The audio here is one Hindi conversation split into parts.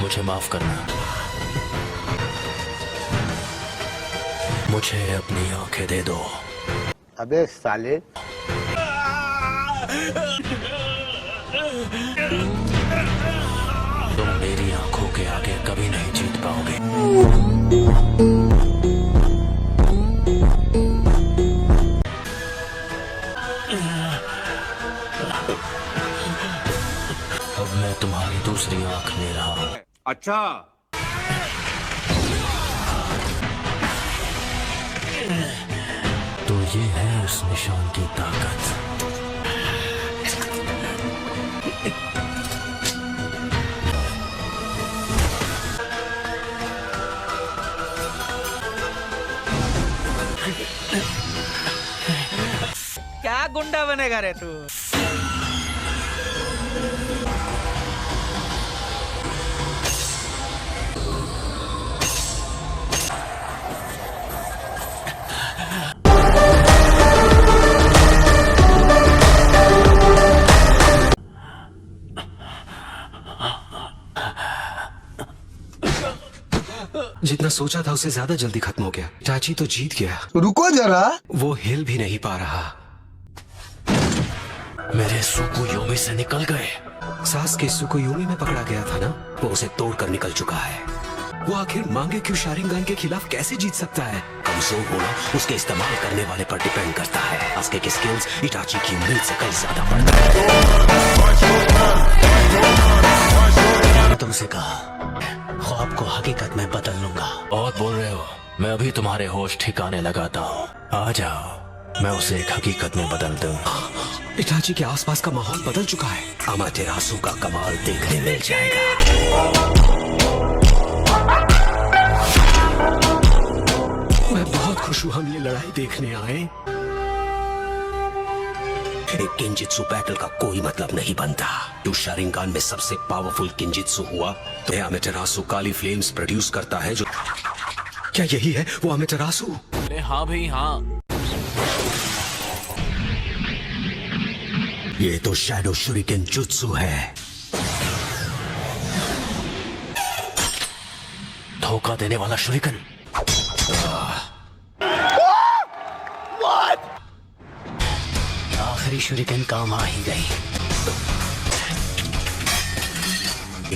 मुझे माफ करना। मुझे अपनी आंखें दे दो। अबे साले। तुम मेरी आंखों के आगे कभी नहीं जीत पाओगे। अब मैं तुम्हारी दूसरी आंख ले रहा हूं। अच्छा। तो ये है उस निशान की ताकत। क्या गुंडा बनेगा रे तू? जितना सोचा था उससे ज्यादा जल्दी खत्म हो गया। चाची तो जीत गया। रुको जरा। वो हिल भी नहीं पा रहा। मेरे सुकुयोमी से निकल गए। सास के सुकुयोमी में पकड़ा गया था ना, वो उसे तोड़कर निकल चुका है। वो आखिर मांगे क्यों शारिंगान के खिलाफ कैसे जीत सकता है? कमजोर होना उसके इस्तेमाल करने वाले पर डिपेंड करता है। आस्के की स्किल्स इटाची की उम्मीद से कहीं ज्यादा बढ़ता है। तुमसे कहा ख्वाब को हकीकत में बदल लूंगा। बहुत बोल रहे हो। मैं अभी तुम्हारे होश ठिकाने लगाता हूँ। आ जाओ, मैं उसे एक हकीकत में बदल दूं। इटाची के आसपास का माहौल बदल चुका है। अमातेरासु का कमाल देखने मिल जाएगा। मैं बहुत खुश हूँ हम ये लड़ाई देखने आए। एक किंजित्सु बैटल का कोई मतलब नहीं बनता। जो शारिंगान में सबसे पावरफुल किंजित्सु हुआ तो अमातेरासु काली फ्लेम्स प्रोड्यूस करता है। जो क्या यही है वो अमातेरासु? हाँ भाई हाँ। ये तो शैडो शुरिकेन जुत्सु है। धोखा देने वाला शुरिकन। आखिरी शुरिकन काम आ ही गई।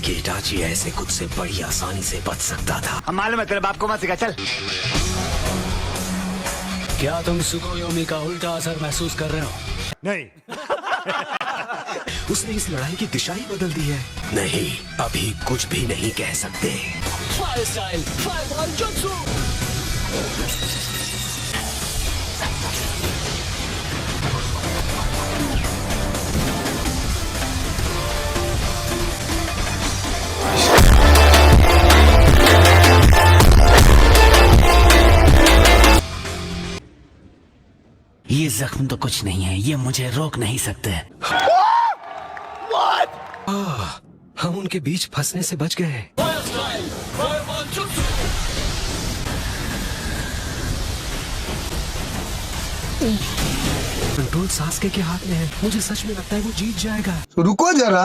इटाची ऐसे खुद से बड़ी आसानी से बच सकता था। हम मालूम है तेरे बाप को मत सिखा। चल। क्या तुम सुकुयोमी का उल्टा असर महसूस कर रहे हो? नहीं। उसने इस लड़ाई की दिशा ही बदल दी है। नहीं, अभी कुछ भी नहीं कह सकते। Fire style, fire jutsu. ये जख्म तो कुछ नहीं है, ये मुझे रोक नहीं सकते। हम उनके बीच फंसने से बच गए। कंट्रोल सास्के के हाथ में है। मुझे सच में लगता है वो जीत जाएगा। रुको जरा।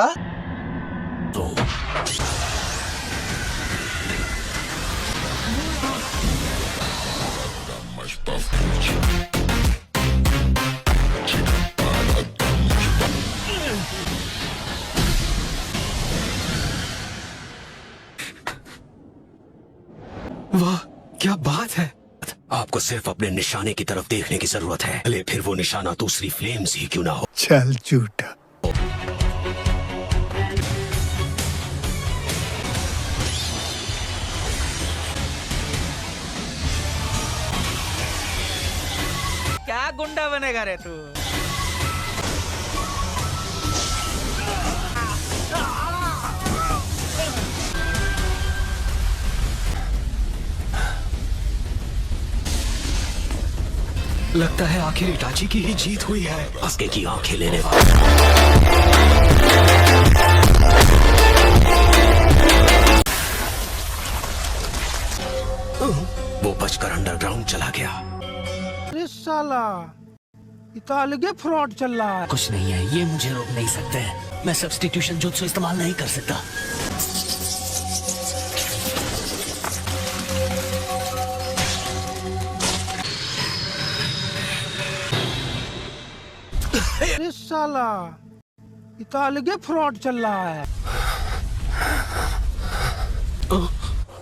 तो वाह क्या बात है। आपको सिर्फ अपने निशाने की तरफ देखने की जरूरत है, भले फिर वो निशाना दूसरी फ्लेम्स ही क्यों ना हो। चल झूठा। क्या गुंडा बनेगा रे तू? लगता है आखिर इटाची की ही जीत हुई है। आस्के की आंखें लेने वाला। वो बचकर अंडरग्राउंड चला गया। अरे साला इतना अलग फ्रॉड चल रहा है। कुछ नहीं है, ये मुझे रोक नहीं सकते। मैं सब्स्टिट्यूशन जुत्सु इस्तेमाल नहीं कर सकता। अरे साला इतना अलग फ्रॉड चल रहा है।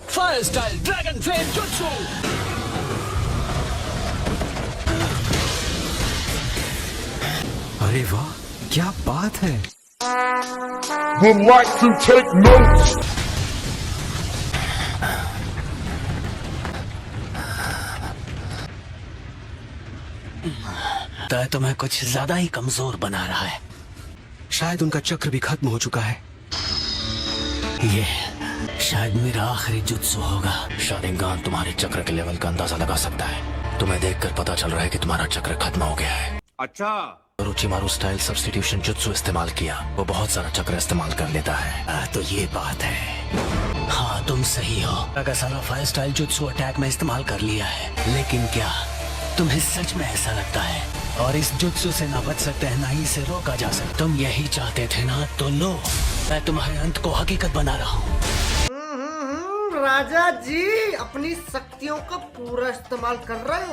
Fire style dragon flame jutsu. अरे वाह, क्या बात है। Would like to take notes. तो तुम्हें कुछ ज्यादा ही कमजोर बना रहा है। शायद उनका चक्र भी खत्म हो चुका है। ये शायद मेरा आखिरी जुत्सु होगा। शारिंगान तुम्हारे चक्र के लेवल का अंदाजा लगा सकता है। तुम्हें देखकर पता चल रहा है कि तुम्हारा चक्र खत्म हो गया है। अच्छा। उरोचिमारू स्टाइल सब्स्टिट्यूशन जुत्सु इस्तेमाल किया। वो बहुत सारा चक्र इस्तेमाल कर लेता है। तो ये बात है। हाँ, तुम सही हो। अगर सारा फायर स्टाइल जुत्सु अटैक में इस्तेमाल कर लिया है, लेकिन क्या तुम्हें सच में ऐसा लगता है? और इस जुत्सु से ना बच सकते हैं, ना ही इसे रोका जा सकता। तुम यही चाहते थे ना, तो लो, मैं तुम्हारे अंत को हकीकत बना रहा हूँ। राजा जी अपनी शक्तियों का पूरा इस्तेमाल कर रहे हो।